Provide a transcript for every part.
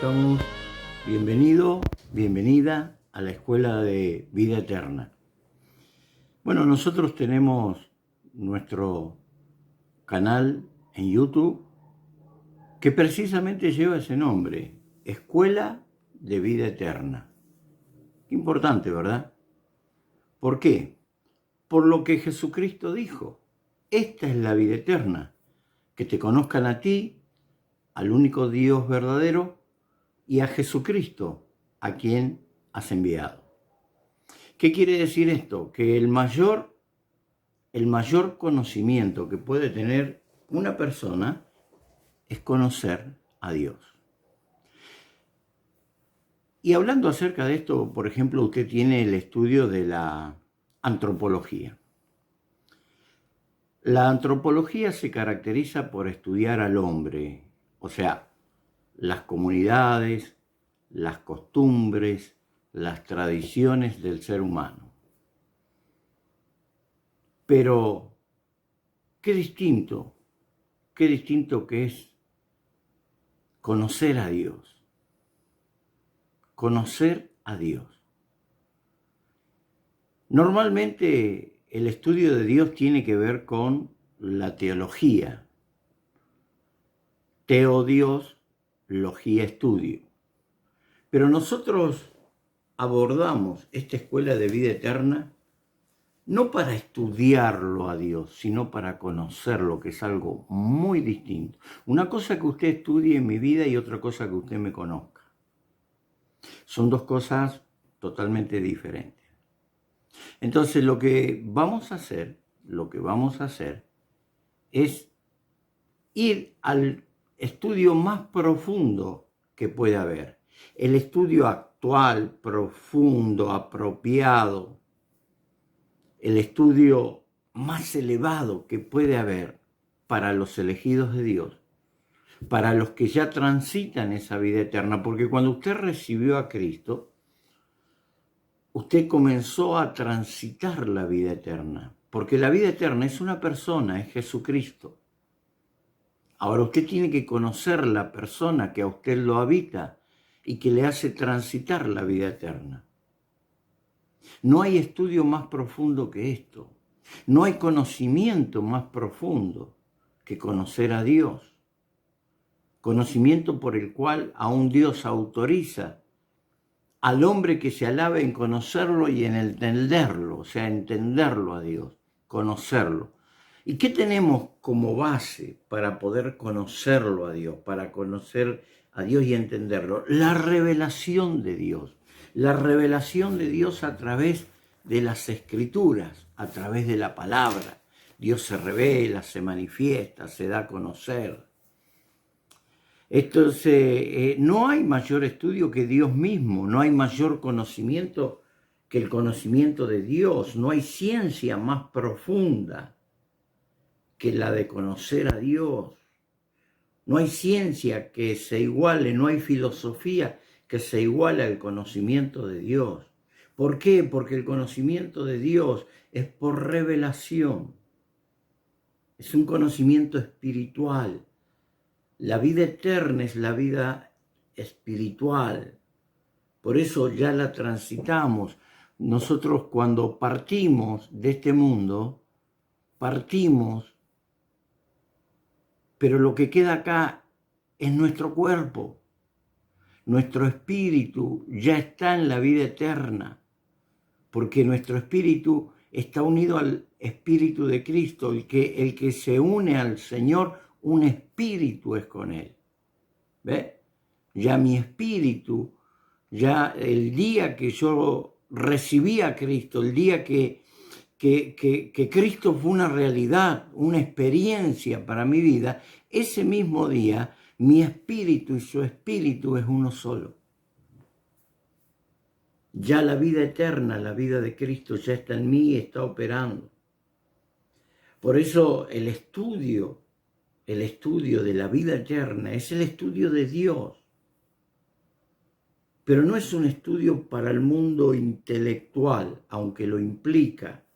estamos? Bienvenido, bienvenida a la Escuela de Vida Eterna. Bueno, nosotros tenemos nuestro canal en YouTube que precisamente lleva ese nombre, Escuela de Vida Eterna. Qué importante, ¿verdad? ¿Por qué? Por lo que Jesucristo dijo. Esta es la vida eterna, que te conozcan a ti, al único Dios verdadero, y a Jesucristo, a quien has enviado. ¿Qué quiere decir esto? Que el mayor conocimiento que puede tener una persona es conocer a Dios. Y hablando acerca de esto, por ejemplo, usted tiene el estudio de la antropología. La antropología se caracteriza por estudiar al hombre, o sea, las comunidades, las costumbres, las tradiciones del ser humano. Pero qué distinto que es conocer a Dios. Conocer a Dios. Normalmente el estudio de Dios tiene que ver con la teología. Teo Dios, logía estudio. Pero nosotros abordamos esta escuela de vida eterna no para estudiarlo a Dios, sino para conocerlo, que es algo muy distinto. Una cosa que usted estudie en mi vida y otra cosa que usted me conozca. Son dos cosas totalmente diferentes. Entonces lo que vamos a hacer es ir al estudio más profundo que puede haber. El estudio actual, profundo, apropiado, el estudio más elevado que puede haber para los elegidos de Dios, para los que ya transitan esa vida eterna, porque cuando usted recibió a Cristo, usted comenzó a transitar la vida eterna, porque la vida eterna es una persona, es Jesucristo. Ahora usted tiene que conocer la persona que a usted lo habita y que le hace transitar la vida eterna. No hay estudio más profundo que esto. No hay conocimiento más profundo que conocer a Dios. Conocimiento por el cual aún Dios autoriza al hombre que se alabe en conocerlo y en entenderlo, o sea, entenderlo a Dios, conocerlo. ¿Y qué tenemos como base para poder conocerlo a Dios, para conocer a Dios y entenderlo? La revelación de Dios. La revelación de Dios a través de las Escrituras, a través de la palabra. Dios se revela, se manifiesta, se da a conocer. Entonces, no hay mayor estudio que Dios mismo, no hay mayor conocimiento que el conocimiento de Dios, no hay ciencia más profunda que la de conocer a Dios. No hay ciencia que se iguale, no hay filosofía que se iguale al conocimiento de Dios. ¿Por qué? Porque el conocimiento de Dios es por revelación. Es un conocimiento espiritual. La vida eterna es la vida espiritual. Por eso ya la transitamos. Nosotros cuando partimos de este mundo, partimos, pero lo que queda acá es nuestro cuerpo. Nuestro espíritu ya está en la vida eterna, porque nuestro espíritu está unido al espíritu de Cristo. El que se une al Señor, un espíritu es con Él. ¿Ve? Ya mi espíritu, ya el día que yo recibí a Cristo, el día que Cristo fue una realidad, una experiencia para mi vida, ese mismo día mi espíritu y su espíritu es uno solo. Ya la vida eterna, la vida de Cristo ya está en mí y está operando. Por eso el estudio de la vida eterna es el estudio de Dios. Pero no es un estudio para el mundo intelectual, aunque lo implica.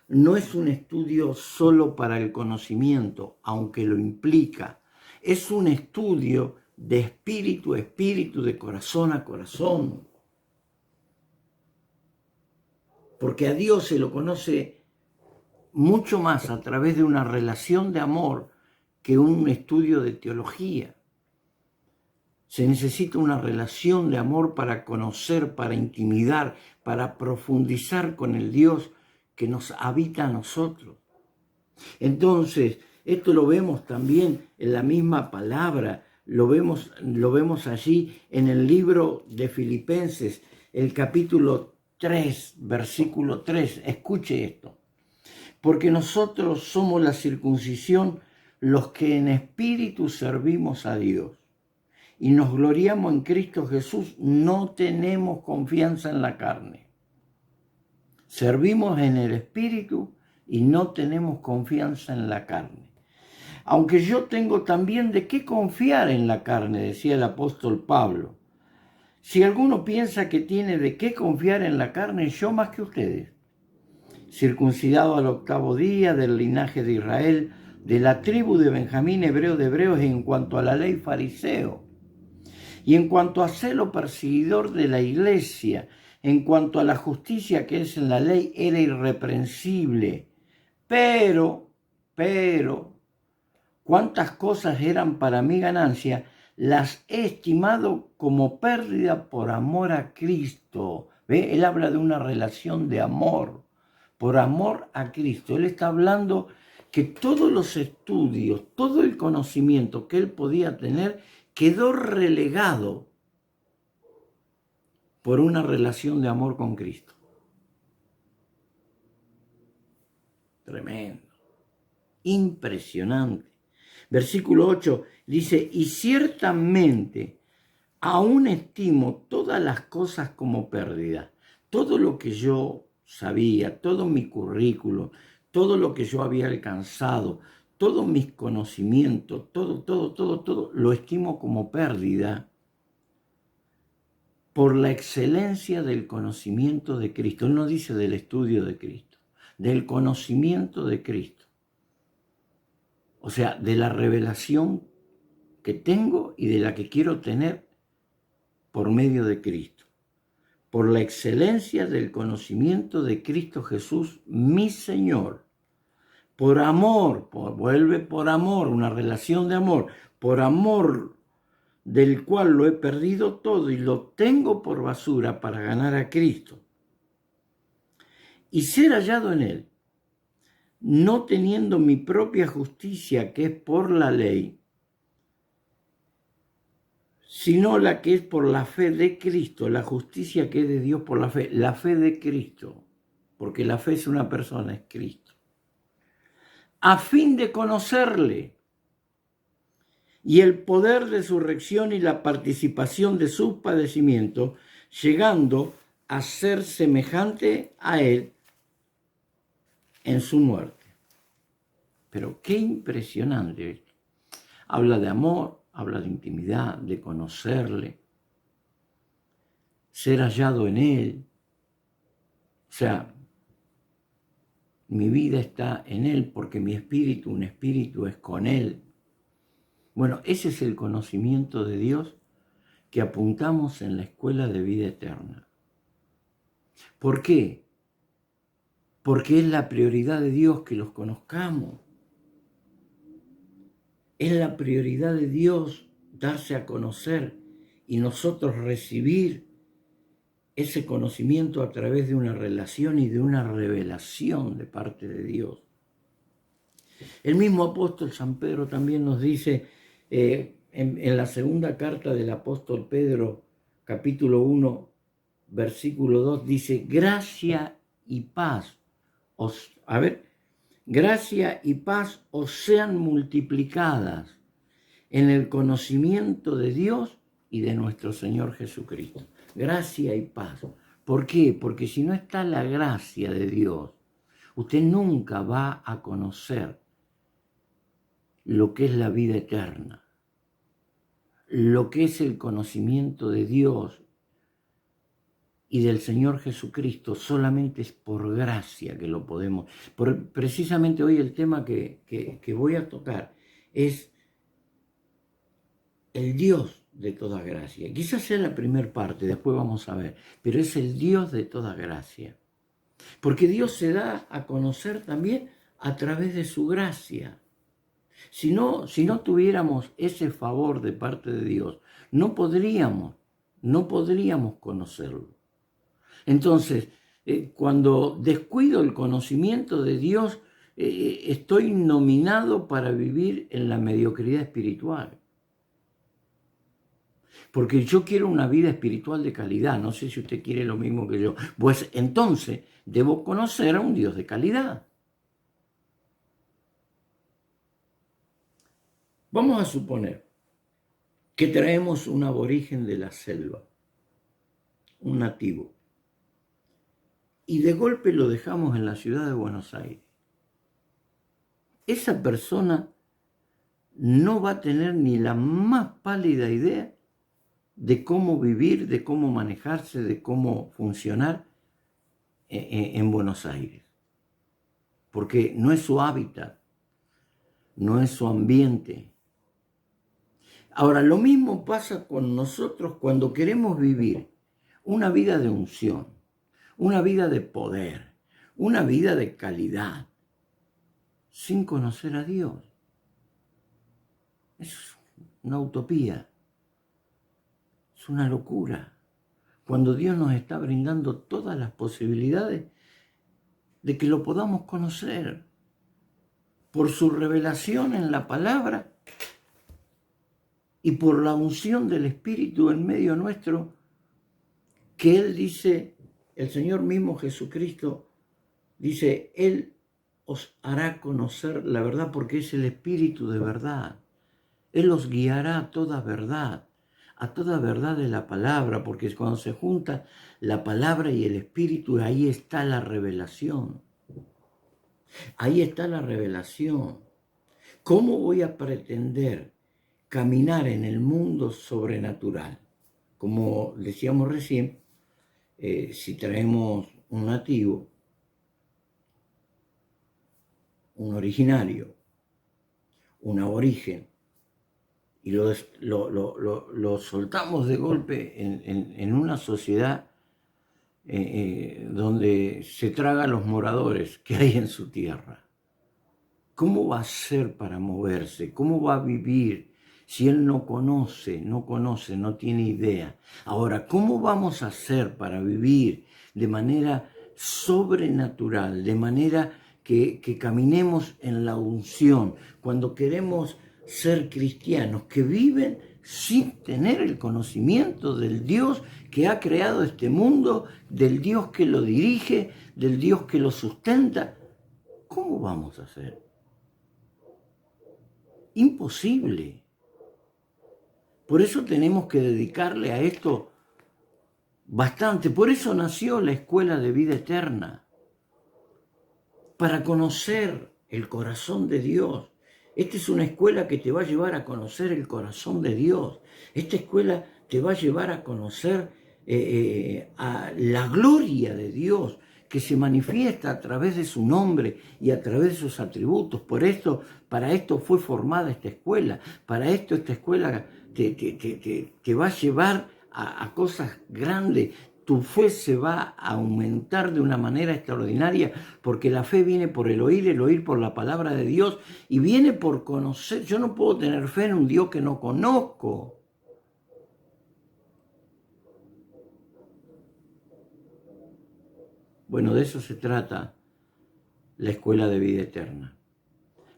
No es un estudio solo para el conocimiento, aunque lo implica. Es un estudio de espíritu a espíritu, de corazón a corazón. Porque a Dios se lo conoce mucho más a través de una relación de amor que un estudio de teología. Se necesita una relación de amor para conocer, para intimidar, para profundizar con el Dios que nos habita a nosotros. Entonces, esto lo vemos también en la misma palabra, lo vemos allí en el libro de Filipenses, el capítulo 3, versículo 3. Escuche esto. Porque nosotros somos la circuncisión, los que en espíritu servimos a Dios y nos gloriamos en Cristo Jesús, no tenemos confianza en la carne. Servimos en el espíritu y no tenemos confianza en la carne. Aunque yo tengo también de qué confiar en la carne, decía el apóstol Pablo. Si alguno piensa que tiene de qué confiar en la carne, yo más que ustedes. Circuncidado al 8º día, del linaje de Israel, de la tribu de Benjamín, hebreo de hebreos, en cuanto a la ley fariseo. Y en cuanto a celo perseguidor de la iglesia, en cuanto a la justicia que es en la ley, era irreprensible. Pero, cuántas cosas eran para mi ganancia, las he estimado como pérdida por amor a Cristo. ¿Ve? Él habla de una relación de amor, por amor a Cristo. Él está hablando que todos los estudios, todo el conocimiento que él podía tener, quedó relegado por una relación de amor con Cristo. Tremendo. Impresionante. Versículo 8 dice, y ciertamente aún estimo todas las cosas como pérdida. Todo lo que yo sabía, todo mi currículo, todo lo que yo había alcanzado, todos mis conocimientos, todo, lo estimo como pérdida por la excelencia del conocimiento de Cristo. Él no dice del estudio de Cristo, del conocimiento de Cristo. O sea, de la revelación que tengo y de la que quiero tener por medio de Cristo. Por la excelencia del conocimiento de Cristo Jesús, mi Señor. Por amor, vuelve por amor, una relación de amor, por amor del cual lo he perdido todo y lo tengo por basura para ganar a Cristo. Y ser hallado en Él, no teniendo mi propia justicia que es por la ley, sino la que es por la fe de Cristo, la justicia que es de Dios por la fe de Cristo, porque la fe es una persona, es Cristo, a fin de conocerle y el poder de su resurrección y la participación de sus padecimientos, llegando a ser semejante a Él en su muerte. Pero qué impresionante esto. Habla de amor, habla de intimidad, de conocerle, ser hallado en Él. O sea, mi vida está en Él porque mi espíritu, un espíritu es con Él. Bueno, ese es el conocimiento de Dios que apuntamos en la escuela de vida eterna. ¿Por qué? Porque es la prioridad de Dios que los conozcamos. Es la prioridad de Dios darse a conocer y nosotros recibir ese conocimiento a través de una relación y de una revelación de parte de Dios. El mismo apóstol San Pedro también nos dice en la segunda carta del apóstol Pedro, capítulo 1, versículo 2, dice, gracia y paz gracia y paz os sean multiplicadas en el conocimiento de Dios y de nuestro Señor Jesucristo. Gracia y paz. ¿Por qué? Porque si no está la gracia de Dios, usted nunca va a conocer lo que es la vida eterna, lo que es el conocimiento de Dios y del Señor Jesucristo. Solamente es por gracia que lo podemos. Precisamente hoy el tema que voy a tocar es el Dios de toda gracia. Quizás sea la primera parte, después vamos a ver, pero es el Dios de toda gracia. Porque Dios se da a conocer también a través de su gracia. Si no tuviéramos ese favor de parte de Dios, no podríamos conocerlo. Entonces, cuando descuido el conocimiento de Dios, estoy nominado para vivir en la mediocridad espiritual. Porque yo quiero una vida espiritual de calidad. No sé si usted quiere lo mismo que yo. Pues entonces debo conocer a un Dios de calidad. Vamos a suponer que traemos un aborigen de la selva, un nativo, y de golpe lo dejamos en la ciudad de Buenos Aires. Esa persona no va a tener ni la más pálida idea de cómo vivir, de cómo manejarse, de cómo funcionar en Buenos Aires. Porque no es su hábitat, no es su ambiente. Ahora, lo mismo pasa con nosotros cuando queremos vivir una vida de unción, una vida de poder, una vida de calidad, sin conocer a Dios. Es una utopía, es una locura. Cuando Dios nos está brindando todas las posibilidades de que lo podamos conocer por su revelación en la palabra y por la unción del Espíritu en medio nuestro, que Él dice, el Señor mismo Jesucristo dice, Él os hará conocer la verdad porque es el Espíritu de verdad. Él os guiará a toda verdad de la palabra, porque cuando se junta la palabra y el Espíritu, ahí está la revelación. Ahí está la revelación. ¿Cómo voy a pretender caminar en el mundo sobrenatural? Como decíamos recién, si traemos un nativo, un originario, un aborigen, y lo soltamos de golpe en una sociedad donde se traga a los moradores que hay en su tierra. ¿Cómo va a ser para moverse? ¿Cómo va a vivir si él no conoce, no tiene idea? Ahora, ¿cómo vamos a hacer para vivir de manera sobrenatural, de manera que caminemos en la unción, cuando queremos ser cristianos que viven sin tener el conocimiento del Dios que ha creado este mundo, del Dios que lo dirige, del Dios que lo sustenta? ¿Cómo vamos a hacer? Imposible. Por eso tenemos que dedicarle a esto bastante. Por eso nació la Escuela de Vida Eterna, para conocer el corazón de Dios. Esta es una escuela que te va a llevar a conocer el corazón de Dios. Esta escuela te va a llevar a conocer a la gloria de Dios, que se manifiesta a través de su nombre y a través de sus atributos. Para esto fue formada esta escuela. Para esto esta escuela te va a llevar a cosas grandes. Tu fe se va a aumentar de una manera extraordinaria, porque la fe viene por el oír por la palabra de Dios, y viene por conocer. Yo no puedo tener fe en un Dios que no conozco. Bueno, de eso se trata la Escuela de Vida Eterna.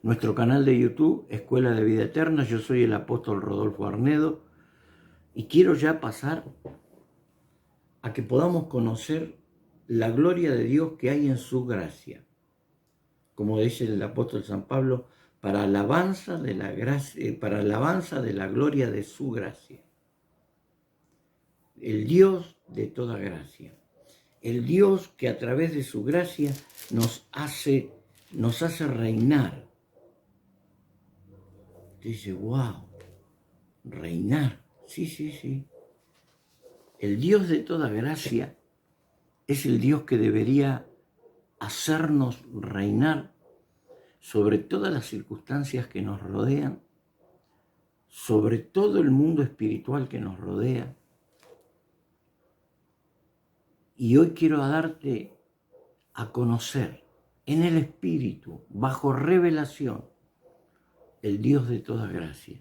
Nuestro canal de YouTube, Escuela de Vida Eterna, yo soy el apóstol Rodolfo Arnedo, y quiero ya pasar a que podamos conocer la gloria de Dios que hay en su gracia. Como dice el apóstol San Pablo, para alabanza de la gracia, para alabanza de la gloria de su gracia. El Dios de toda gracia. El Dios que a través de su gracia nos hace reinar. Dice, wow, reinar. Sí. El Dios de toda gracia es el Dios que debería hacernos reinar sobre todas las circunstancias que nos rodean, sobre todo el mundo espiritual que nos rodea. Y hoy quiero darte a conocer en el Espíritu, bajo revelación, el Dios de toda gracia.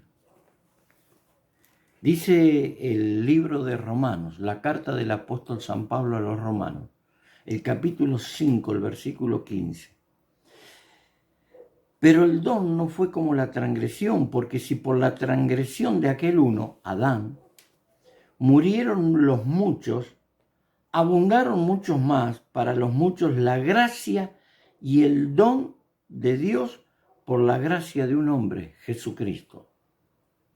Dice el libro de Romanos, la carta del apóstol San Pablo a los Romanos, el capítulo 5, el versículo 15. Pero el don no fue como la transgresión, porque si por la transgresión de aquel uno, Adán, murieron los muchos, abundaron muchos más para los muchos la gracia y el don de Dios por la gracia de un hombre, Jesucristo.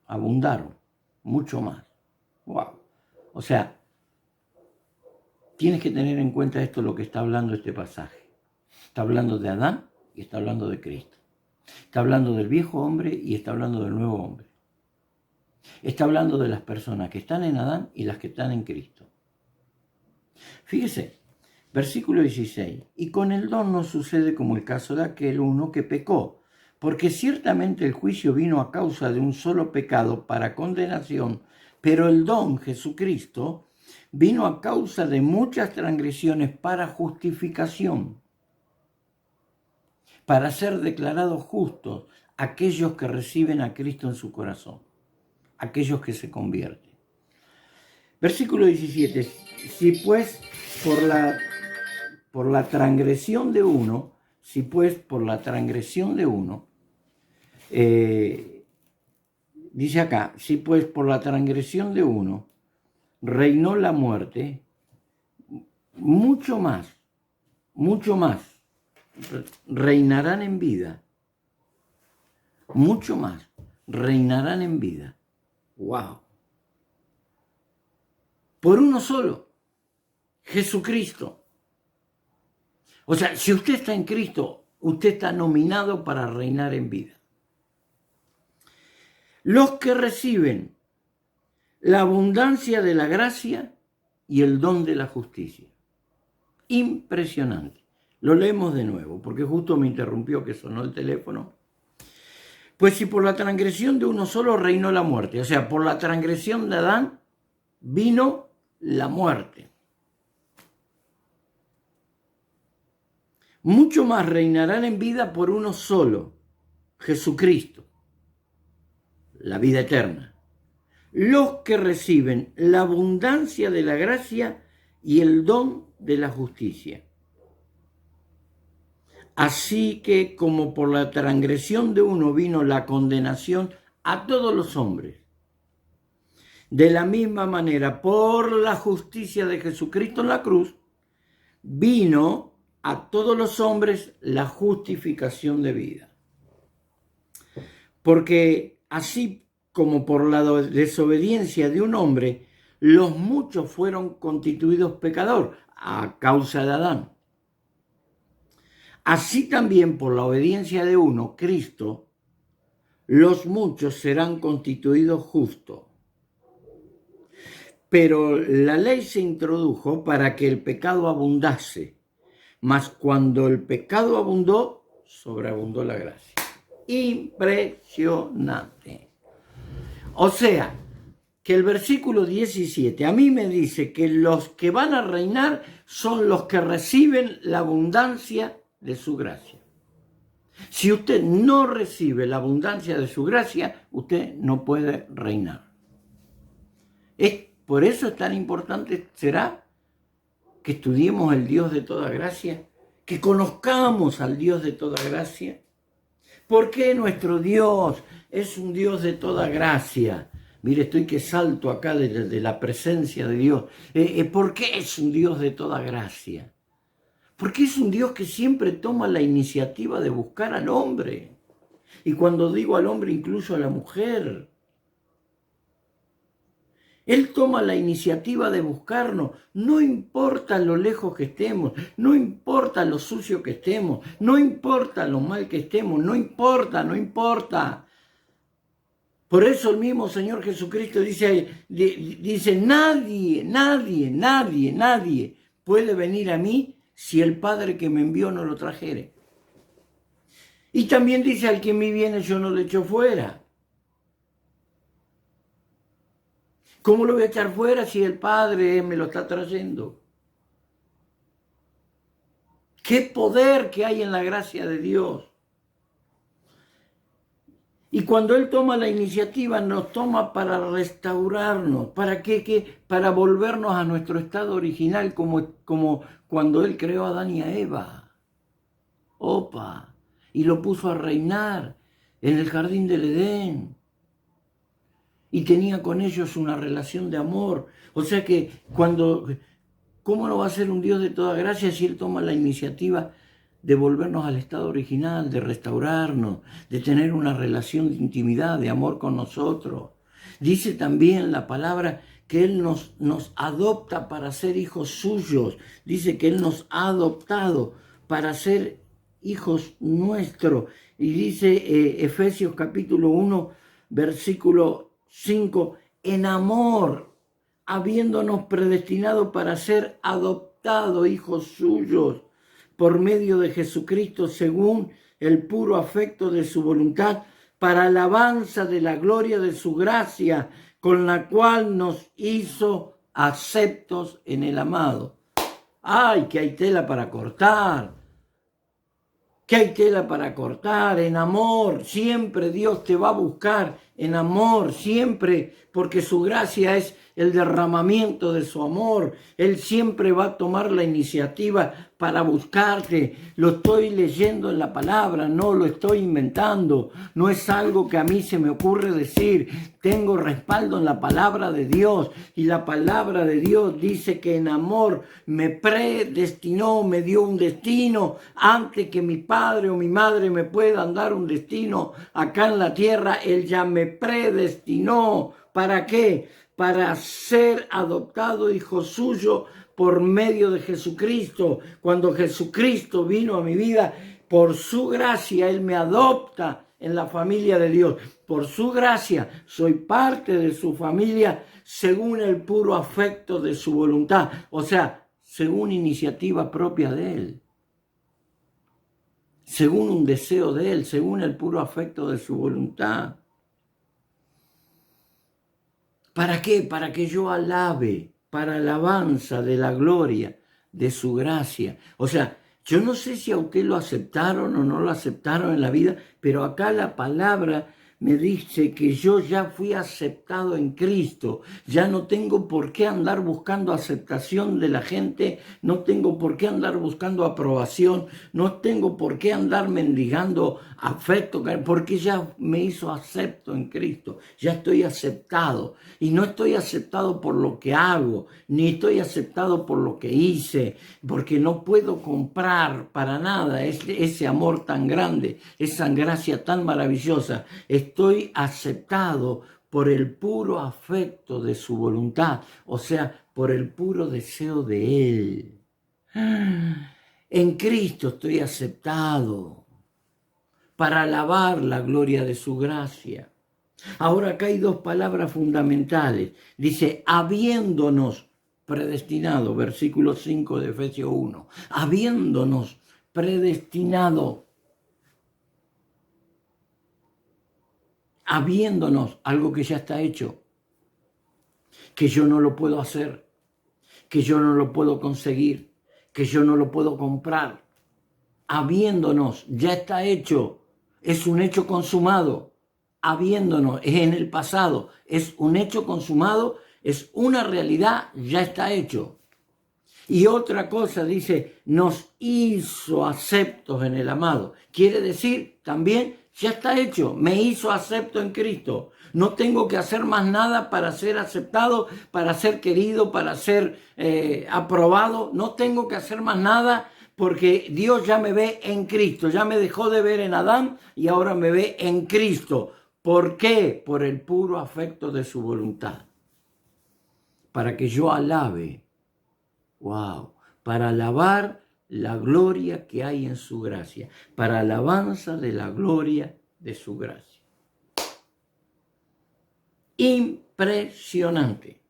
Abundaron mucho más. Wow. O sea, tienes que tener en cuenta esto, lo que está hablando este pasaje. Está hablando de Adán y está hablando de Cristo. Está hablando del viejo hombre y está hablando del nuevo hombre. Está hablando de las personas que están en Adán y las que están en Cristo. Fíjese, versículo 16. Y con el don no sucede como el caso de aquel uno que pecó, porque ciertamente el juicio vino a causa de un solo pecado para condenación, pero el don, Jesucristo, vino a causa de muchas transgresiones para justificación, para ser declarados justos aquellos que reciben a Cristo en su corazón, aquellos que se convierten. Versículo 17. Si pues por la transgresión de uno, dice acá, si pues por la transgresión de uno reinó la muerte, mucho más, reinarán en vida. Mucho más, reinarán en vida. ¡Wow! Por uno solo, Jesucristo. O sea, si usted está en Cristo, usted está nominado para reinar en vida. Los que reciben la abundancia de la gracia y el don de la justicia. Impresionante. Lo leemos de nuevo, porque justo me interrumpió que sonó el teléfono. Pues si por la transgresión de uno solo reinó la muerte, o sea, por la transgresión de Adán vino la muerte. Mucho más reinarán en vida por uno solo, Jesucristo, la vida eterna. Los que reciben la abundancia de la gracia y el don de la justicia. Así que como por la transgresión de uno vino la condenación a todos los hombres, de la misma manera, por la justicia de Jesucristo en la cruz, vino a todos los hombres la justificación de vida. Porque así como por la desobediencia de un hombre, los muchos fueron constituidos pecadores a causa de Adán. Así también por la obediencia de uno, Cristo, los muchos serán constituidos justos. Pero la ley se introdujo para que el pecado abundase, mas cuando el pecado abundó, sobreabundó la gracia. Impresionante. O sea, que el versículo 17 a mí me dice que los que van a reinar son los que reciben la abundancia de su gracia. Si usted no recibe la abundancia de su gracia, usted no puede reinar. Por eso es tan importante, será, que estudiemos el Dios de toda gracia, que conozcamos al Dios de toda gracia. ¿Por qué nuestro Dios es un Dios de toda gracia? Mire, estoy que salto acá de la presencia de Dios. ¿Por qué es un Dios de toda gracia? Porque es un Dios que siempre toma la iniciativa de buscar al hombre. Y cuando digo al hombre, incluso a la mujer. Él toma la iniciativa de buscarnos, no importa lo lejos que estemos, no importa lo sucio que estemos, no importa lo mal que estemos, no importa. Por eso el mismo Señor Jesucristo dice, nadie puede venir a mí si el Padre que me envió no lo trajere. Y también dice, al que en mí viene yo no le echo fuera. ¿Cómo lo voy a echar fuera si el Padre me lo está trayendo? ¡Qué poder que hay en la gracia de Dios! Y cuando Él toma la iniciativa, nos toma para restaurarnos. ¿Para qué? Para volvernos a nuestro estado original, como cuando Él creó a Adán y a Eva. Opa. Y lo puso a reinar en el jardín del Edén. Y tenía con ellos una relación de amor. O sea que ¿cómo no va a ser un Dios de toda gracia si Él toma la iniciativa de volvernos al estado original, de restaurarnos, de tener una relación de intimidad, de amor con nosotros? Dice también la palabra que Él nos adopta para ser hijos suyos. Dice que Él nos ha adoptado para ser hijos nuestros. Y dice Efesios capítulo 1, versículo 5, en amor, habiéndonos predestinado para ser adoptados hijos suyos por medio de Jesucristo, según el puro afecto de su voluntad, para alabanza de la gloria de su gracia, con la cual nos hizo aceptos en el amado. ¡Ay, que hay tela para cortar! Que hay tela para cortar! En amor, siempre Dios te va a buscar, en amor, siempre, porque su gracia es el derramamiento de su amor. Él siempre va a tomar la iniciativa para buscarte. Lo estoy leyendo en la palabra, no lo estoy inventando. No es algo que a mí se me ocurre decir. Tengo respaldo en la palabra de Dios, y la palabra de Dios dice que en amor me predestinó, me dio un destino antes que mi padre o mi madre me puedan dar un destino acá en la tierra. Él ya me predestinó. ¿Para qué? Para ser adoptado hijo suyo por medio de Jesucristo. Cuando Jesucristo vino a mi vida, por su gracia, Él me adopta en la familia de Dios. Por su gracia, soy parte de su familia según el puro afecto de su voluntad. O sea, según iniciativa propia de Él. Según un deseo de Él, según el puro afecto de su voluntad. ¿Para qué? Para que yo alabe, para alabanza de la gloria de su gracia. O sea, yo no sé si a usted lo aceptaron o no lo aceptaron en la vida, pero acá la palabra me dice que yo ya fui aceptado en Cristo. Ya no tengo por qué andar buscando aceptación de la gente, no tengo por qué andar buscando aprobación, no tengo por qué andar mendigando afecto, porque ya me hizo acepto en Cristo. Ya estoy aceptado. Y no estoy aceptado por lo que hago, ni estoy aceptado por lo que hice, porque no puedo comprar para nada ese amor tan grande, esa gracia tan maravillosa. Estoy aceptado por el puro afecto de su voluntad, o sea, por el puro deseo de Él. En Cristo estoy aceptado para alabar la gloria de su gracia. Ahora acá hay dos palabras fundamentales. Dice, habiéndonos predestinado, versículo 5 de Efesios 1, habiéndonos predestinado, habiéndonos, algo que ya está hecho, que yo no lo puedo hacer, que yo no lo puedo conseguir, que yo no lo puedo comprar. Habiéndonos, ya está hecho, es un hecho consumado. Habiéndonos, es en el pasado, es un hecho consumado, es una realidad, ya está hecho. Y otra cosa dice, nos hizo aceptos en el amado. Quiere decir también, ya está hecho, me hizo acepto en Cristo. No tengo que hacer más nada para ser aceptado, para ser querido, para ser aprobado. No tengo que hacer más nada porque Dios ya me ve en Cristo. Ya me dejó de ver en Adán y ahora me ve en Cristo. ¿Por qué? Por el puro afecto de su voluntad. Para que yo alabe. ¡Wow! Para alabar la gloria que hay en su gracia. Para alabanza de la gloria de su gracia. Impresionante.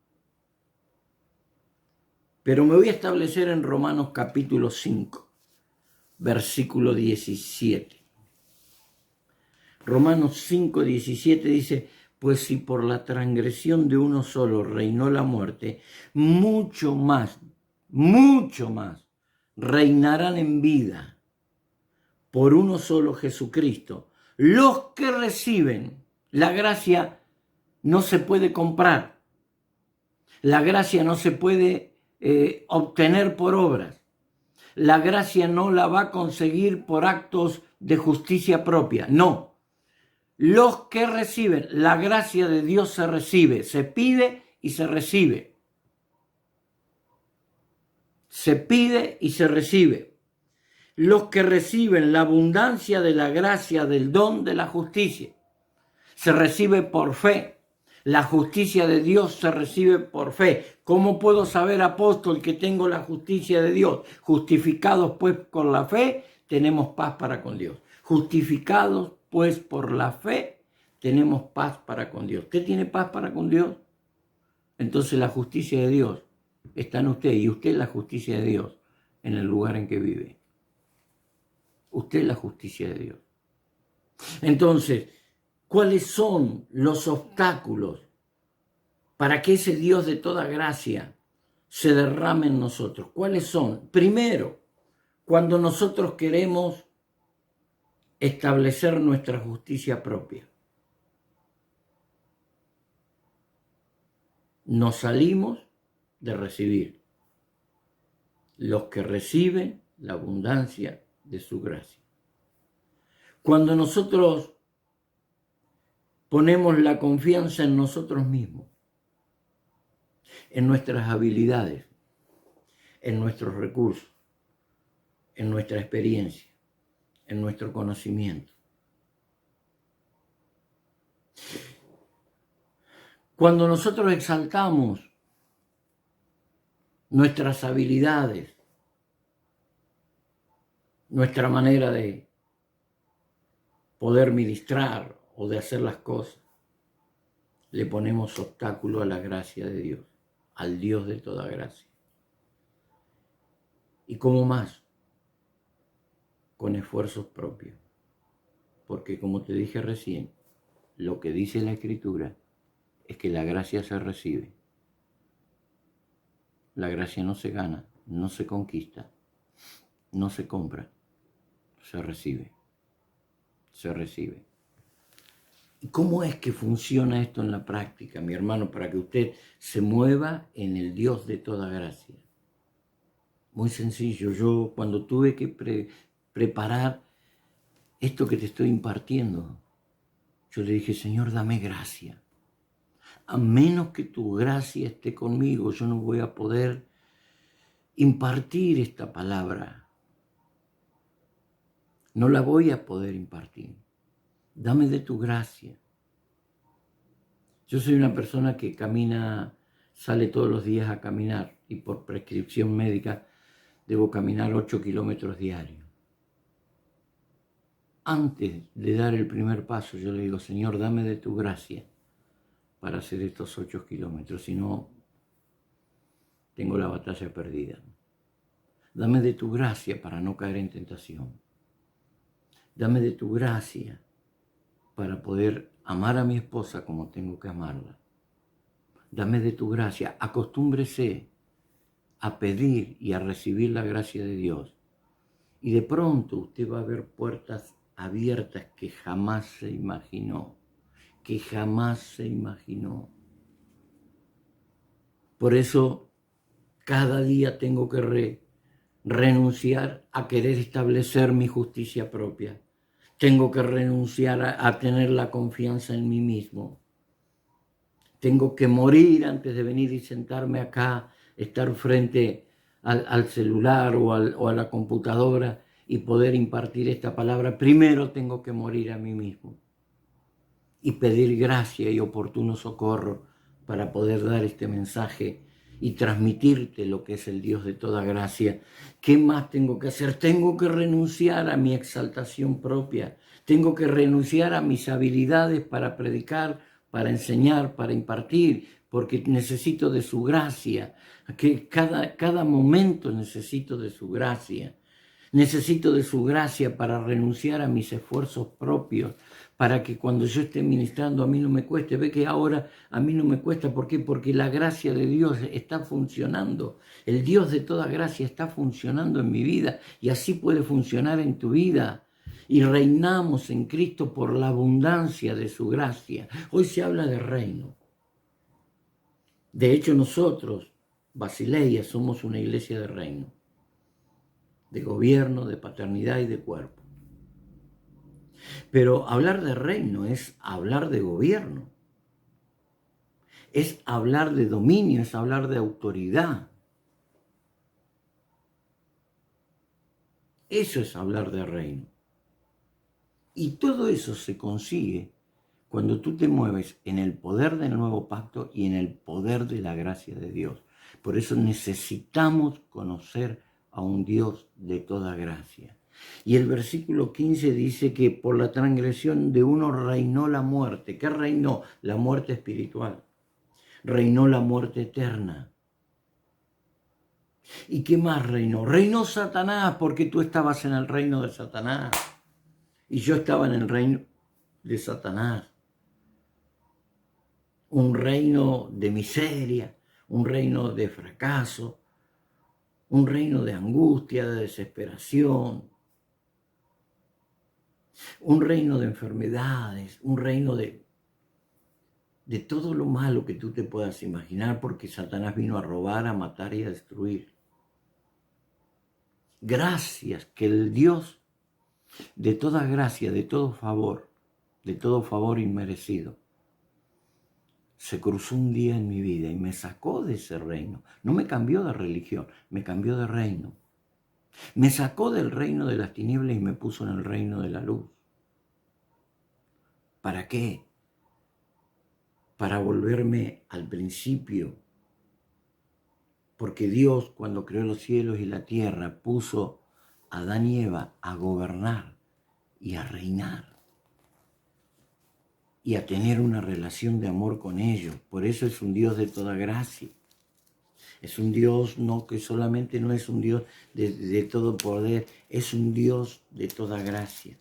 Pero me voy a establecer en Romanos capítulo 5, versículo 17. Romanos 5, 17 dice, Pues si por la transgresión de uno solo reinó la muerte, mucho más reinarán en vida por uno solo Jesucristo. Los que reciben la gracia no se puede comprar. La gracia no se puede obtener por obras. La gracia no la va a conseguir por actos de justicia propia. No. Los que reciben la gracia de Dios se recibe, se pide y se recibe. Se pide y se recibe. Los que reciben la abundancia de la gracia del don de la justicia, se recibe por fe. La justicia de Dios se recibe por fe. ¿Cómo puedo saber, apóstol, que tengo la justicia de Dios? Justificados pues por la fe, tenemos paz para con Dios. Justificados pues por la fe, tenemos paz para con Dios. ¿Usted tiene paz para con Dios? Entonces la justicia de Dios está en usted y usted es la justicia de Dios en el lugar en que vive. Usted es la justicia de Dios. Entonces, ¿cuáles son los obstáculos para que ese Dios de toda gracia se derrame en nosotros? ¿Cuáles son? Primero, cuando nosotros queremos establecer nuestra justicia propia. Nos salimos de recibir. Los que reciben la abundancia de su gracia. Cuando nosotros ponemos la confianza en nosotros mismos, en nuestras habilidades, en nuestros recursos, en nuestra experiencia, en nuestro conocimiento. Cuando nosotros exaltamos nuestras habilidades, nuestra manera de poder ministrar o de hacer las cosas, le ponemos obstáculo a la gracia de Dios, al Dios de toda gracia. ¿Y cómo más? Con esfuerzos propios. Porque como te dije recién, lo que dice la Escritura es que la gracia se recibe. La gracia no se gana, no se conquista, no se compra, se recibe. Se recibe. ¿Y cómo es que funciona esto en la práctica, mi hermano, para que usted se mueva en el Dios de toda gracia? Muy sencillo. Yo cuando tuve que preparar esto que te estoy impartiendo, yo le dije, Señor, dame gracia. A menos que tu gracia esté conmigo, yo no voy a poder impartir esta palabra. No la voy a poder impartir. Dame de tu gracia. Yo soy una persona que camina, sale todos los días a caminar y por prescripción médica debo caminar 8 kilómetros diarios. Antes de dar el primer paso, yo le digo, Señor, dame de tu gracia para hacer estos 8 kilómetros, si no, tengo la batalla perdida. Dame de tu gracia para no caer en tentación. Dame de tu gracia para poder amar a mi esposa como tengo que amarla. Dame de tu gracia. Acostúmbrese a pedir y a recibir la gracia de Dios. Y de pronto usted va a ver puertas abiertas que jamás se imaginó. Que jamás se imaginó. Por eso, cada día tengo que renunciar a querer establecer mi justicia propia. Tengo que renunciar a tener la confianza en mí mismo. Tengo que morir antes de venir y sentarme acá, estar frente al celular o a la computadora y poder impartir esta palabra. Primero tengo que morir a mí mismo y pedir gracia y oportuno socorro para poder dar este mensaje y transmitirte lo que es el Dios de toda gracia. ¿Qué más tengo que hacer? Tengo que renunciar a mi exaltación propia. Tengo que renunciar a mis habilidades para predicar, para enseñar, para impartir, porque necesito de su gracia. Que cada momento necesito de su gracia. Necesito de su gracia para renunciar a mis esfuerzos propios, para que cuando yo esté ministrando a mí no me cueste. Ve que ahora a mí no me cuesta. ¿Por qué? Porque la gracia de Dios está funcionando. El Dios de toda gracia está funcionando en mi vida y así puede funcionar en tu vida. Y reinamos en Cristo por la abundancia de su gracia. Hoy se habla de reino. De hecho, nosotros, Basileia, somos una iglesia de reino, de gobierno, de paternidad y de cuerpo. Pero hablar de reino es hablar de gobierno, es hablar de dominio, es hablar de autoridad. Eso es hablar de reino. Y todo eso se consigue cuando tú te mueves en el poder del nuevo pacto y en el poder de la gracia de Dios. Por eso necesitamos conocer a un Dios de toda gracia. Y el versículo 15 dice que por la transgresión de uno reinó la muerte. ¿Qué reinó? La muerte espiritual. Reinó la muerte eterna. ¿Y qué más reinó? Reinó Satanás, porque tú estabas en el reino de Satanás. Y yo estaba en el reino de Satanás. Un reino de miseria, un reino de fracaso, un reino de angustia, de desesperación, un reino de enfermedades, un reino de todo lo malo que tú te puedas imaginar, porque Satanás vino a robar, a matar y a destruir. Gracias que el Dios de toda gracia, de todo favor inmerecido, se cruzó un día en mi vida y me sacó de ese reino. No me cambió de religión, me cambió de reino. Me sacó del reino de las tinieblas y me puso en el reino de la luz. ¿Para qué? Para volverme al principio. Porque Dios, cuando creó los cielos y la tierra, puso a Adán y Eva a gobernar y a reinar. Y a tener una relación de amor con ellos. Por eso es un Dios de toda gracia. Es un Dios que solamente no es un Dios de todo poder, es un Dios de toda gracia.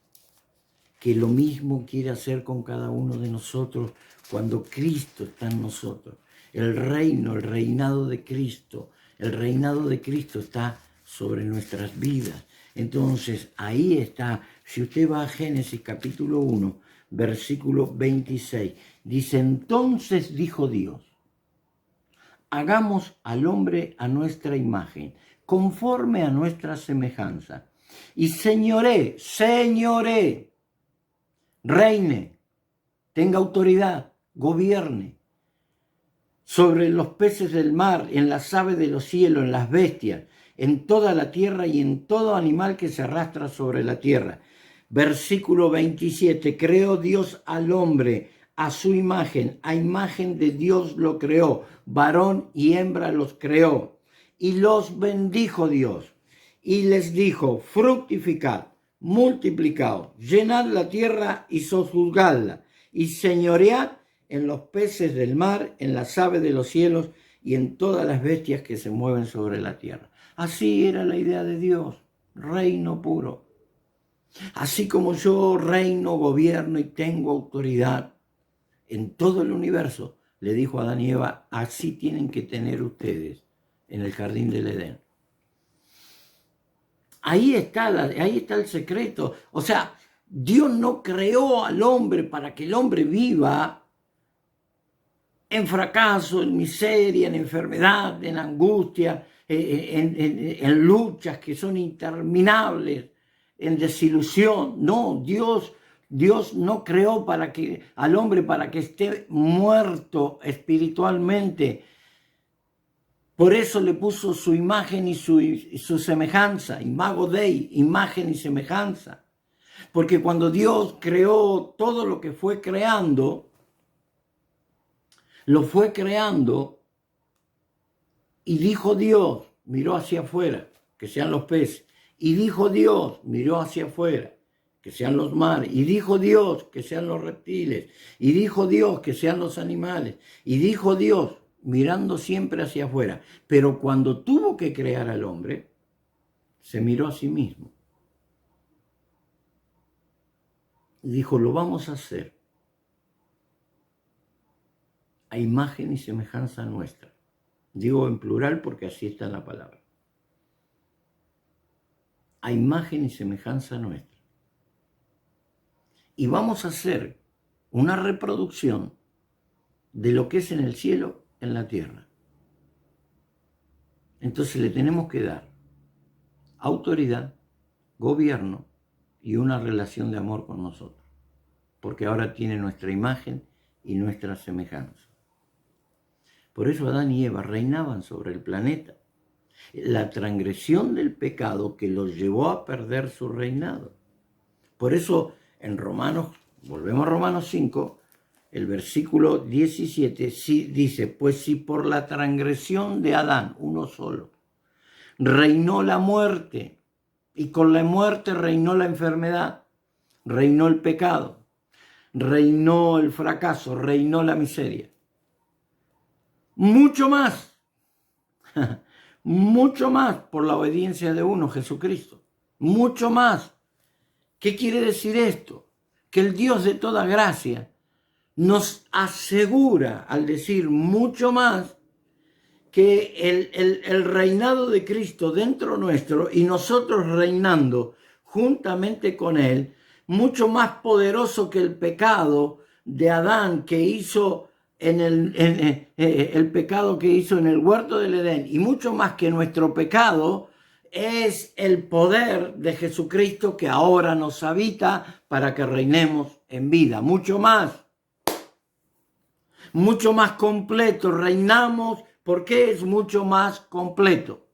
Que lo mismo quiere hacer con cada uno de nosotros cuando Cristo está en nosotros. El reinado de Cristo, el reinado de Cristo está sobre nuestras vidas. Entonces, ahí está, si usted va a Génesis capítulo 1, versículo 26, dice, entonces dijo Dios, hagamos al hombre a nuestra imagen, conforme a nuestra semejanza, y señoree, reine, tenga autoridad, gobierne sobre los peces del mar, en las aves de los cielos, en las bestias, en toda la tierra y en todo animal que se arrastra sobre la tierra. Versículo 27, creó Dios al hombre a su imagen, a imagen de Dios lo creó, varón y hembra los creó, y los bendijo Dios, y les dijo, fructificad, multiplicaos, llenad la tierra y sojuzgadla, y señoread en los peces del mar, en las aves de los cielos y en todas las bestias que se mueven sobre la tierra. Así era la idea de Dios, reino puro. Así como yo reino, gobierno y tengo autoridad en todo el universo, le dijo a Adán y Eva, así tienen que tener ustedes en el jardín del Edén. Ahí está el secreto. O sea, Dios no creó al hombre para que el hombre viva en fracaso, en miseria, en enfermedad, en angustia, en luchas que son interminables, en desilusión. No, Dios no creó al hombre para que esté muerto espiritualmente. Por eso le puso su imagen y su semejanza, imago Dei, imagen y semejanza. Porque cuando Dios creó todo lo que fue creando, lo fue creando y dijo Dios, miró hacia afuera, que sean los peces. Y dijo Dios, miró hacia afuera, que sean los mares. Y dijo Dios, que sean los reptiles. Y dijo Dios, que sean los animales. Y dijo Dios, mirando siempre hacia afuera. Pero cuando tuvo que crear al hombre, se miró a sí mismo. Y dijo, lo vamos a hacer a imagen y semejanza nuestra. Digo en plural porque así está en la palabra. A imagen y semejanza nuestra. Y vamos a hacer una reproducción de lo que es en el cielo, en la tierra. Entonces le tenemos que dar autoridad, gobierno y una relación de amor con nosotros, porque ahora tiene nuestra imagen y nuestra semejanza. Por eso Adán y Eva reinaban sobre el planeta. La transgresión del pecado que los llevó a perder su reinado. Por eso en Romanos, volvemos a Romanos 5, el versículo 17 sí dice, pues si por la transgresión de Adán, uno solo, reinó la muerte, y con la muerte reinó la enfermedad, reinó el pecado, reinó el fracaso, reinó la miseria. Mucho más, mucho más por la obediencia de uno, Jesucristo. Mucho más. ¿Qué quiere decir esto? Que el Dios de toda gracia nos asegura, al decir mucho más, que el reinado de Cristo dentro nuestro y nosotros reinando juntamente con Él, mucho más poderoso que el pecado de Adán que hizo el pecado que hizo en el huerto del Edén, y mucho más que nuestro pecado, es el poder de Jesucristo que ahora nos habita para que reinemos en vida. Mucho más completo, reinamos. ¿Por qué es mucho más completo?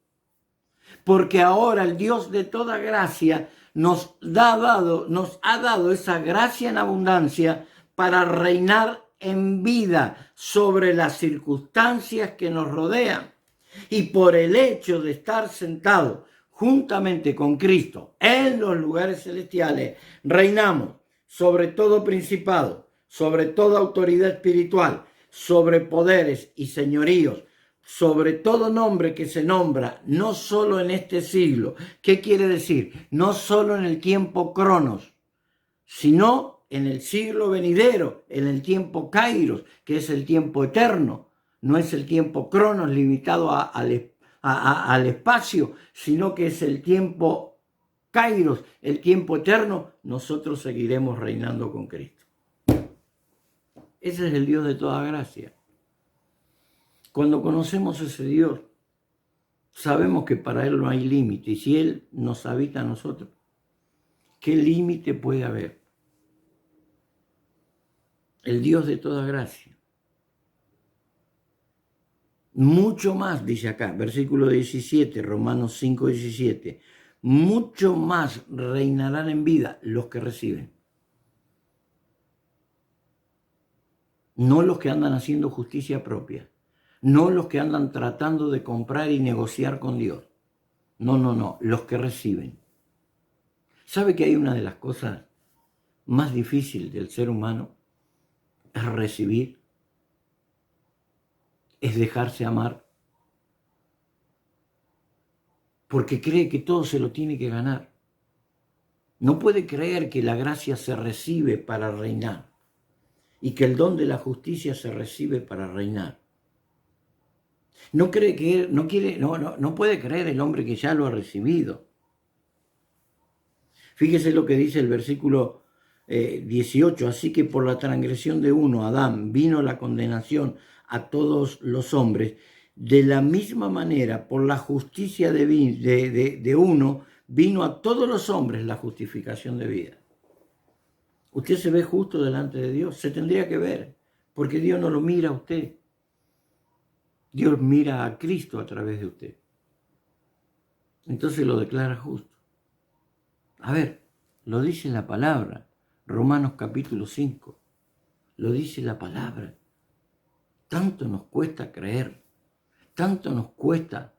Porque ahora el Dios de toda gracia nos ha dado esa gracia en abundancia para reinar en vida sobre las circunstancias que nos rodean. Y por el hecho de estar sentado juntamente con Cristo en los lugares celestiales, reinamos sobre todo principado, sobre toda autoridad espiritual, sobre poderes y señoríos, sobre todo nombre que se nombra, no solo en este siglo. ¿Qué quiere decir? No solo en el tiempo Cronos, sino en el siglo venidero, en el tiempo Kairos, que es el tiempo eterno. No es el tiempo Cronos limitado al espacio, sino que es el tiempo Kairos, el tiempo eterno. Nosotros seguiremos reinando con Cristo. Ese es el Dios de toda gracia. Cuando conocemos a ese Dios, sabemos que para Él no hay límite. Y si Él nos habita a nosotros, ¿qué límite puede haber? El Dios de toda gracia. Mucho más, dice acá, versículo 17, Romanos 5, 17. Mucho más reinarán en vida los que reciben. No los que andan haciendo justicia propia. No los que andan tratando de comprar y negociar con Dios. No, los que reciben. ¿Sabe que hay una de las cosas más difíciles del ser humano? Es recibir, es dejarse amar, porque cree que todo se lo tiene que ganar. No puede creer que la gracia se recibe para reinar y que el don de la justicia se recibe para reinar. No puede creer el hombre que ya lo ha recibido. Fíjese lo que dice el versículo 18. Así que por la transgresión de uno, Adán, vino la condenación a todos los hombres. De la misma manera, por la justicia de uno, vino a todos los hombres la justificación de vida. Usted se ve justo delante de Dios. Se tendría que ver, porque Dios no lo mira a usted. Dios mira a Cristo a través de usted. Entonces lo declara justo. A ver, lo dice la palabra, Romanos capítulo 5. Lo dice la palabra. Tanto nos cuesta creer, tanto nos cuesta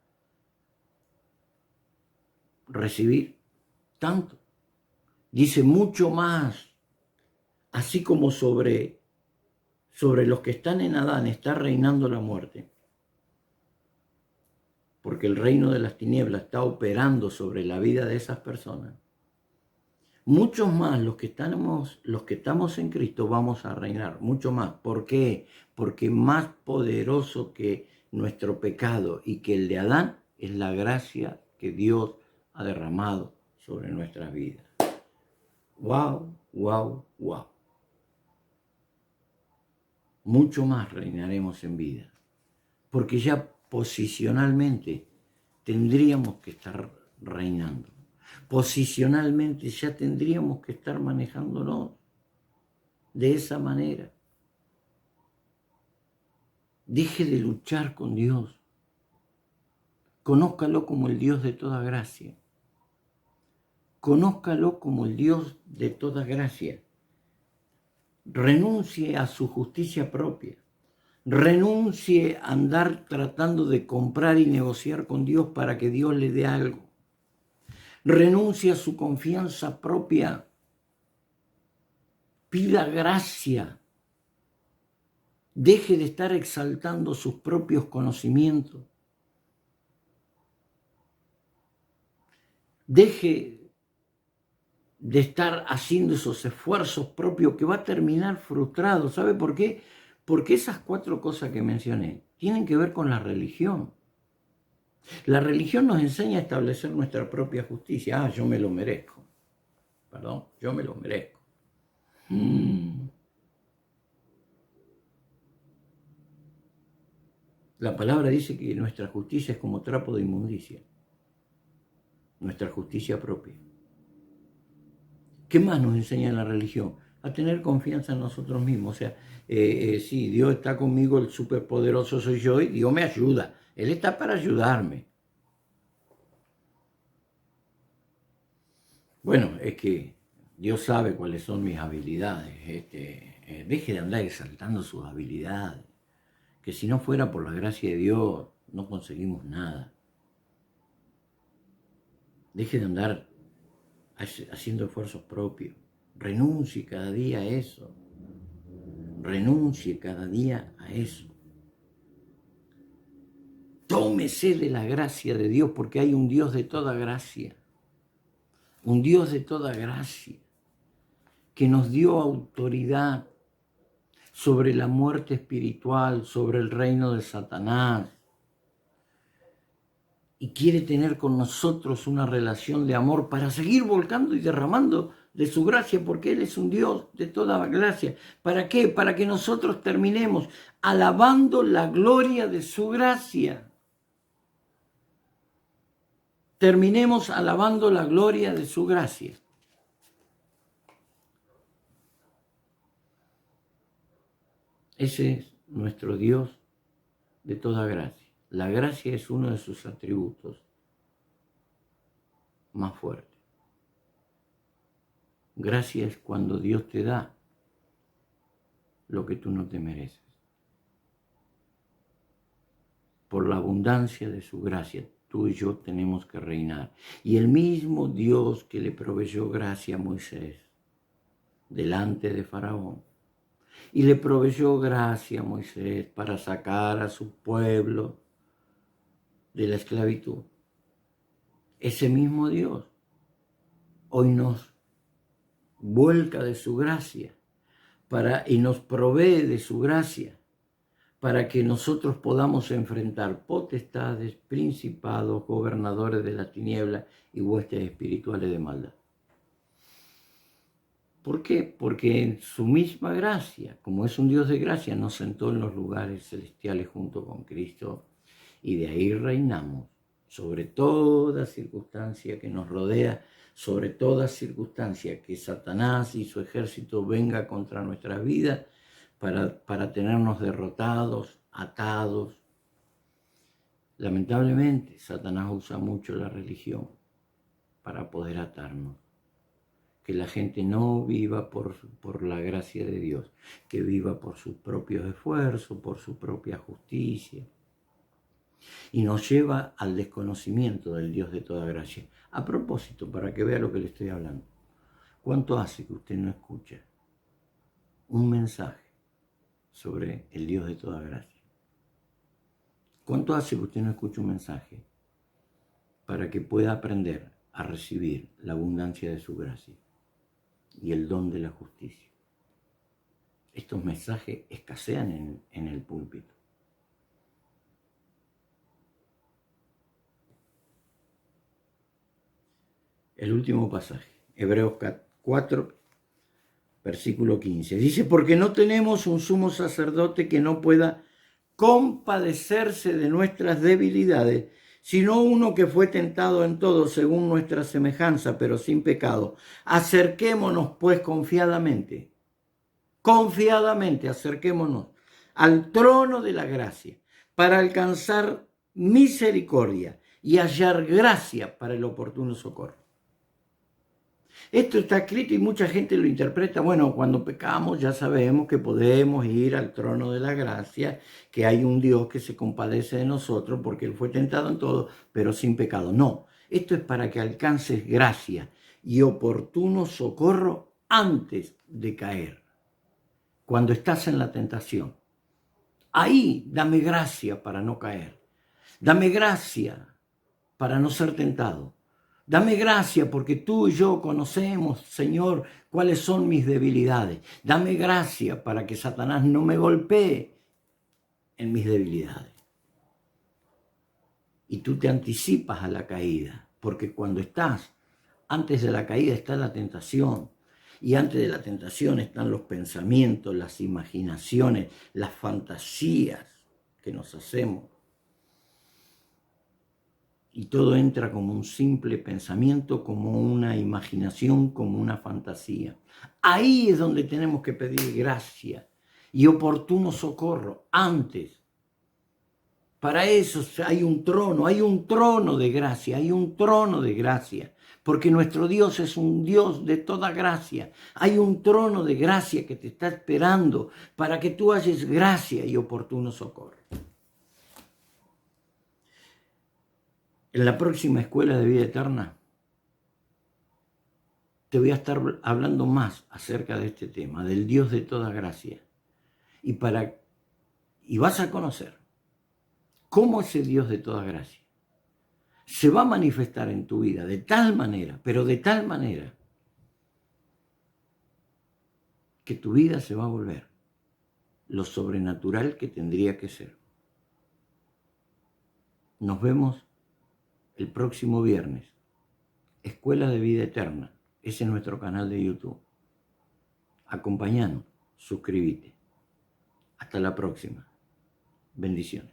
recibir, tanto. Dice mucho más, así como sobre los que están en Adán está reinando la muerte, porque el reino de las tinieblas está operando sobre la vida de esas personas. Muchos más los que estamos en Cristo vamos a reinar, mucho más. ¿Por qué? Porque más poderoso que nuestro pecado y que el de Adán es la gracia que Dios ha derramado sobre nuestras vidas. Wow, wow, wow. Mucho más reinaremos en vida, porque ya posicionalmente tendríamos que estar reinando. Posicionalmente ya tendríamos que estar manejándonos de esa manera. Deje de luchar con Dios. Conózcalo como el Dios de toda gracia. Conózcalo como el Dios de toda gracia. Renuncie a su justicia propia. Renuncie a andar tratando de comprar y negociar con Dios para que Dios le dé algo. Renuncie a su confianza propia. Pida gracia. Deje de estar exaltando sus propios conocimientos. Deje de estar haciendo esos esfuerzos propios que va a terminar frustrado. ¿Sabe por qué? Porque esas 4 cosas que mencioné tienen que ver con la religión. La religión nos enseña a establecer nuestra propia justicia. Ah, yo me lo merezco. Perdón, yo me lo merezco. La palabra dice que nuestra justicia es como trapo de inmundicia. Nuestra justicia propia. ¿Qué más nos enseña la religión? A tener confianza en nosotros mismos. O sea, sí, Dios está conmigo, el superpoderoso soy yo y Dios me ayuda. Él está para ayudarme. Bueno, es que Dios sabe cuáles son mis habilidades. Deje de andar exaltando sus habilidades. Que si no fuera por la gracia de Dios, no conseguimos nada. Deje de andar haciendo esfuerzos propios. Renuncie cada día a eso. Renuncie cada día a eso. Tómese de la gracia de Dios, porque hay un Dios de toda gracia. Un Dios de toda gracia que nos dio autoridad sobre la muerte espiritual, sobre el reino de Satanás. Y quiere tener con nosotros una relación de amor para seguir volcando y derramando de su gracia, porque Él es un Dios de toda gracia. ¿Para qué? Para que nosotros terminemos alabando la gloria de su gracia. Terminemos alabando la gloria de su gracia. Ese es nuestro Dios de toda gracia. La gracia es uno de sus atributos más fuertes. Gracia es cuando Dios te da lo que tú no te mereces. Por la abundancia de su gracia, tú y yo tenemos que reinar. Y el mismo Dios que le proveyó gracia a Moisés delante de Faraón, y le proveyó gracia a Moisés para sacar a su pueblo de la esclavitud. Ese mismo Dios hoy nos vuelca de su gracia y nos provee de su gracia para que nosotros podamos enfrentar potestades, principados, gobernadores de la tiniebla y huestes espirituales de maldad. ¿Por qué? Porque en su misma gracia, como es un Dios de gracia, nos sentó en los lugares celestiales junto con Cristo y de ahí reinamos sobre toda circunstancia que nos rodea, sobre toda circunstancia que Satanás y su ejército venga contra nuestras vidas para tenernos derrotados, atados. Lamentablemente, Satanás usa mucho la religión para poder atarnos. Que la gente no viva por la gracia de Dios, que viva por sus propios esfuerzos, por su propia justicia. Y nos lleva al desconocimiento del Dios de toda gracia. A propósito, para que vea lo que le estoy hablando, ¿cuánto hace que usted no escucha un mensaje sobre el Dios de toda gracia? ¿Cuánto hace que usted no escucha un mensaje para que pueda aprender a recibir la abundancia de su gracia? y el don de la justicia. Estos mensajes escasean en el púlpito. El último pasaje, Hebreos 4, versículo 15. Dice, porque no tenemos un sumo sacerdote que no pueda compadecerse de nuestras debilidades, sino uno que fue tentado en todo según nuestra semejanza, pero sin pecado. Acerquémonos pues confiadamente, acerquémonos al trono de la gracia para alcanzar misericordia y hallar gracia para el oportuno socorro. Esto está escrito y mucha gente lo interpreta. Bueno, cuando pecamos ya sabemos que podemos ir al trono de la gracia, que hay un Dios que se compadece de nosotros porque Él fue tentado en todo, pero sin pecado. No, esto es para que alcances gracia y oportuno socorro antes de caer, cuando estás en la tentación. Ahí dame gracia para no caer. Dame gracia para no ser tentado. Dame gracia porque tú y yo conocemos, Señor, cuáles son mis debilidades. Dame gracia para que Satanás no me golpee en mis debilidades. Y tú te anticipas a la caída, porque cuando estás, antes de la caída está la tentación. Y antes de la tentación están los pensamientos, las imaginaciones, las fantasías que nos hacemos. Y todo entra como un simple pensamiento, como una imaginación, como una fantasía. Ahí es donde tenemos que pedir gracia y oportuno socorro antes. Para eso hay un trono de gracia, hay un trono de gracia, porque nuestro Dios es un Dios de toda gracia. Hay un trono de gracia que te está esperando para que tú halles gracia y oportuno socorro. En la próxima escuela de vida eterna te voy a estar hablando más acerca de este tema, del Dios de toda gracia. Y vas a conocer cómo ese Dios de toda gracia se va a manifestar en tu vida de tal manera, pero de tal manera, que tu vida se va a volver lo sobrenatural que tendría que ser. Nos vemos el próximo viernes. Escuela de Vida Eterna. Ese es nuestro canal de YouTube. Acompáñanos, suscríbete. Hasta la próxima. Bendiciones.